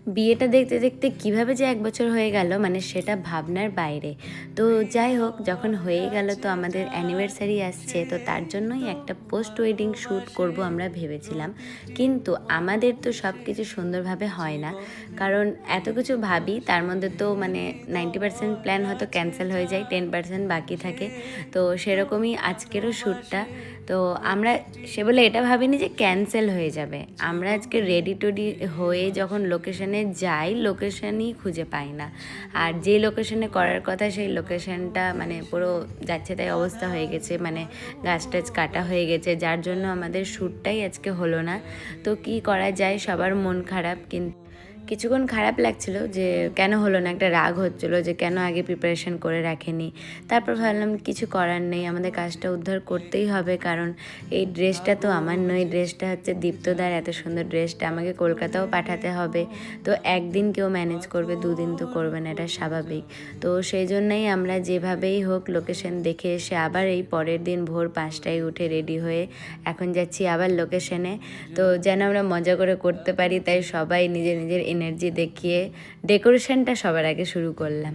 বিয়েটা দেখতে দেখতে কিভাবে যে 1 বছর হয়ে গেল মানে সেটা ভাবনার বাইরে। তো যাই হোক, যখন হয়ে গেল তো আমাদের অ্যানিভার্সারি আসছে, তো তার জন্যই একটা পোস্ট ওয়েডিং শ্যুট করব আমরা ভেবেছিলাম। কিন্তু আমাদের তো সব কিছু সুন্দরভাবে হয় না, কারণ এত কিছু ভাবি তার মধ্যে তো মানে 90% প্ল্যান হয়তো ক্যান্সেল হয়ে যায়, 10% বাকি থাকে। তো সেরকমই আজকেরও শ্যুটটা। তো আমরা সে বলে এটা ভাবিনি যে ক্যান্সেল হয়ে যাবে। আমরা আজকে রেডি টেডি হয়ে যখন লোকেশনে যাই, লোকেশনই খুঁজে পাই না। আর যে লোকেশনে করার কথা সেই লোকেশনটা মানে পুরো যাচ্ছে তাই অবস্থা হয়ে গেছে, মানে গাছ টাছ কাটা হয়ে গেছে, যার জন্য আমাদের শ্যুটটাই আজকে হলো না। তো কি করা যায়, সবার মন খারাপ। কিন্তু কিছুক্ষণ খারাপ লাগছিল যে কেন হলো না, একটা রাগ হচ্ছিলো যে কেন আগে প্রিপারেশন করে রাখেনি। তারপর ভাবলাম কিছু করার নেই, আমাদের কাজটা উদ্ধার করতেই হবে, কারণ এই ড্রেসটা তো আমার নয়, ড্রেসটা হচ্ছে দীপ্তদার। এত সুন্দর ড্রেসটা আমাকে কলকাতাও পাঠাতে হবে। তো একদিন কেউ ম্যানেজ করবে, দুদিন তো করবে না, এটা স্বাভাবিক। তো সেই জন্যই আমরা যেভাবেই হোক লোকেশন দেখে এসে আবার এই পরের দিন ভোর 5টায় উঠে রেডি হয়ে এখন যাচ্ছি আবার লোকেশনে। তো যেন আমরা মজা করে করতে পারি, তাই সবাই নিজের নিজের এনার্জি দেখিয়ে ডেকোরেশনটা সবার আগে শুরু করলাম।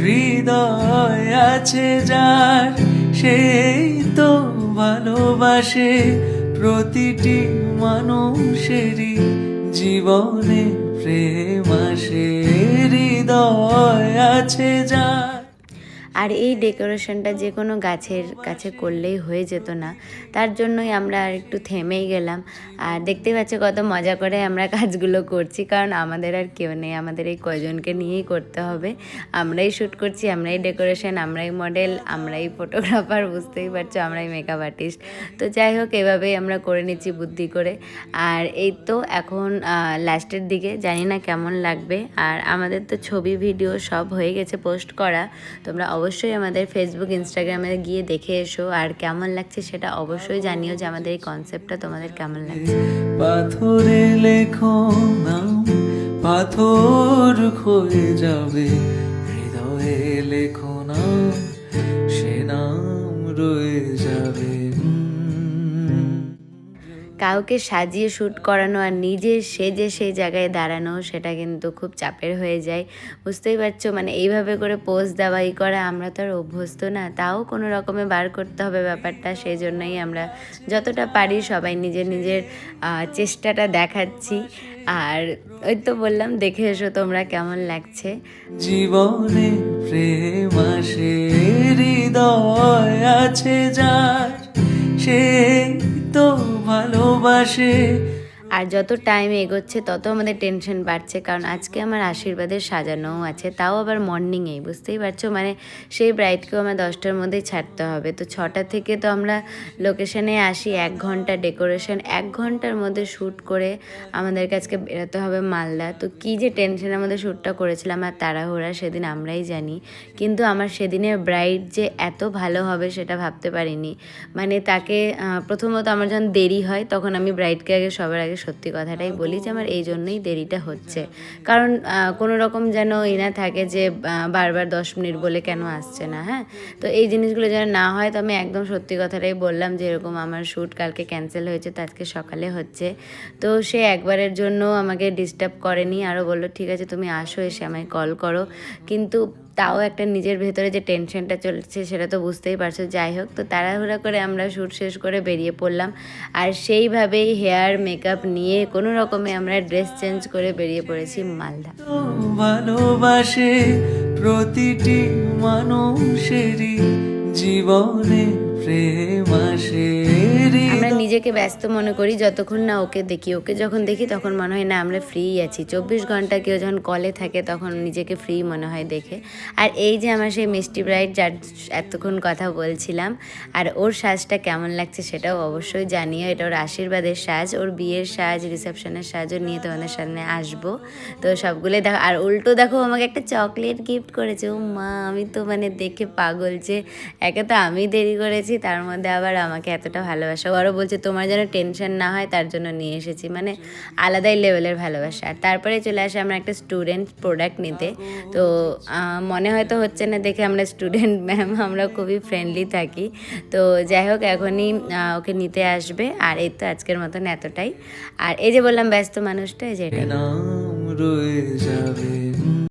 হৃদয় আছে যার, সেই তো ভালোবাসে প্রতিটি মানুষেরই জীবনে প্রেম আসে। হৃদয় আছে যার। আর এই ডেকোরেশনটা যে কোনো গাছের কাছে করলেই হয়ে যেত না, তার জন্যই আমরা আর একটু থেমেই গেলাম। আর দেখতেই পাচ্ছি কত মজা করে আমরা কাজগুলো করছি, কারণ আমাদের আর কেউ নেই, আমাদের এই কয়জনকে নিয়েই করতে হবে। আমরাই শ্যুট করছি, আমরাই ডেকোরেশন, আমরাই মডেল, আমরাই ফটোগ্রাফার, বুঝতেই পারছো, আমরাই মেকআপ আর্টিস্ট। তো যাই হোক, এভাবেই আমরা করে নিচ্ছি বুদ্ধি করে। আর এই তো এখন লাস্টের দিকে, জানি না কেমন লাগবে। আর আমাদের তো ছবি ভিডিও সব হয়ে গেছে পোস্ট করা, তোমরা অবশ্যই আমাদের ফেসবুক ইনস্টাগ্রামে গিয়ে দেখে এসো। আর কেমন লাগছে সেটা অবশ্যই জানিও যে আমাদের এই কনসেপ্টটা তোমাদের কেমন লাগছে। পাথরে লেখো নাম, পাথর ক্ষয়ে যাবে, হৃদয়ে লেখো নাম, সে নাম রয়ে যাবে। কাউকে সাজিয়ে শ্যুট করানো আর নিজে সেজে সেই জায়গায় দাঁড়ানো, সেটা কিন্তু খুব চাপের হয়ে যায়, বুঝতেই পারছো। মানে এইভাবে করে পোজ দেওয়া ই করা আমরা তো আর অভ্যস্ত না, তাও কোনো রকমে বার করতে হবে ব্যাপারটা। সেই জন্যই আমরা যতটা পারি সবাই নিজের নিজের চেষ্টাটা দেখাচ্ছি। আর ওই তো বললাম, দেখে এসো তোমরা কেমন লাগছে। জীবনে প্রেম আসে, হৃদয় আছে যার, সে তো ভালোবাসে। আর যত টাইম এগোচ্ছে তত আমাদের টেনশন বাড়ছে, কারণ আজকে আমার আশীর্বাদের সাজানোও আছে, তাও আবার মর্নিংয়েই, বুঝতেই পারছো। মানে সেই ব্রাইডকেও আমার 10টার মধ্যেই ছাড়তে হবে। তো 6টা থেকে তো আমরা লোকেশনে আসি, 1 ঘন্টা ডেকোরেশন, 1 ঘন্টার মধ্যে শ্যুট করে আমাদেরকে আজকে বেরোতে হবে মালদা। তো কী যে টেনশনের মধ্যে শ্যুটটা করেছিলাম আর তাড়াহুড়া, সেদিন আমরাই জানি। কিন্তু আমার সেদিনের ব্রাইড যে এত ভালো হবে সেটা ভাবতে পারিনি। মানে তাকে প্রথমত আমার যখন দেরি হয় তখন আমি ব্রাইডকে আগে সবার আগে সত্যি কথাটাই বলি যে আমার এই জন্যই দেরিটা হচ্ছে, কারণ কোনো রকম যেন না থাকে যে বারবার 10 মিনিট বলে কেন আসছে না। হ্যাঁ, তো এই জিনিসগুলো যেন না হয়, তো আমি একদম সত্যি কথাটাই বললাম যে এরকম আমার শ্যুট কালকে ক্যান্সেল হয়েছে, তো আজকে সকালে হচ্ছে। তো সে একবারের জন্য আমাকে ডিস্টার্ব করেনি, আরও বললো ঠিক আছে তুমি আসো, এসে আমায় কল করো। কিন্তু তাও একটা নিজের ভেতরে যে টেনশনটা চলছে সেটা তো বুঝতেই পারছো। যাই হোক, তো তাড়াহুড়া করে আমরা শ্যুট শেষ করে বেরিয়ে পড়লাম। আর সেইভাবেই হেয়ার মেকআপ নিয়ে কোনো রকমে আমরা ড্রেস চেঞ্জ করে বেরিয়ে পড়েছি মালদা। ভালোবাসে প্রতিটি মানুষেরই জীবনে প্রেম আসে। আমরা নিজেকে ব্যস্ত মনে করি যতক্ষণ না ওকে দেখি, ওকে যখন দেখি তখন মনে হয় না আমরা ফ্রি আছি। 24 ঘন্টা কেউ যখন কলে থাকে তখন নিজেকে ফ্রি মনে হয় দেখে। আর এই যে আমার সেই মিষ্টি ব্রাইড, যার এতক্ষণ কথা বলছিলাম, আর ওর সাজটা কেমন লাগছে সেটাও অবশ্যই জানিও। এটা ওর আশীর্বাদের সাজ, ওর বিয়ের সাজ, রিসেপশনের সাজও নিয়ে তোমাদের সামনে আসবো। তো সবগুলোই দেখো। আর উল্টো দেখো, আমাকে একটা চকলেট গিফট করেছে। ও মা, আমি তো মানে দেখে পাগল যে একে তো আমি দেরি করেছি, তার মধ্যে আবার আমাকে এতটা ভালোবাসা। আরও বলছে তোমার যেন টেনশন না হয় তার জন্য নিয়ে এসেছি, মানে আলাদাই লেভেলের ভালোবাসা। আর তারপরে চলে আসে আমরা একটা স্টুডেন্ট প্রোডাক্ট নিতে। তো মনে হয়তো হচ্ছে না দেখে আমরা স্টুডেন্ট ম্যাম, আমরা খুবই ফ্রেন্ডলি থাকি। তো যাই হোক এখনই ওকে নিতে আসবে। আর এই তো আজকের মতন এতটাই। আর এই যে বললাম ব্যস্ত মানুষটা, এই যে এটাই। নাম রয়ে যাবে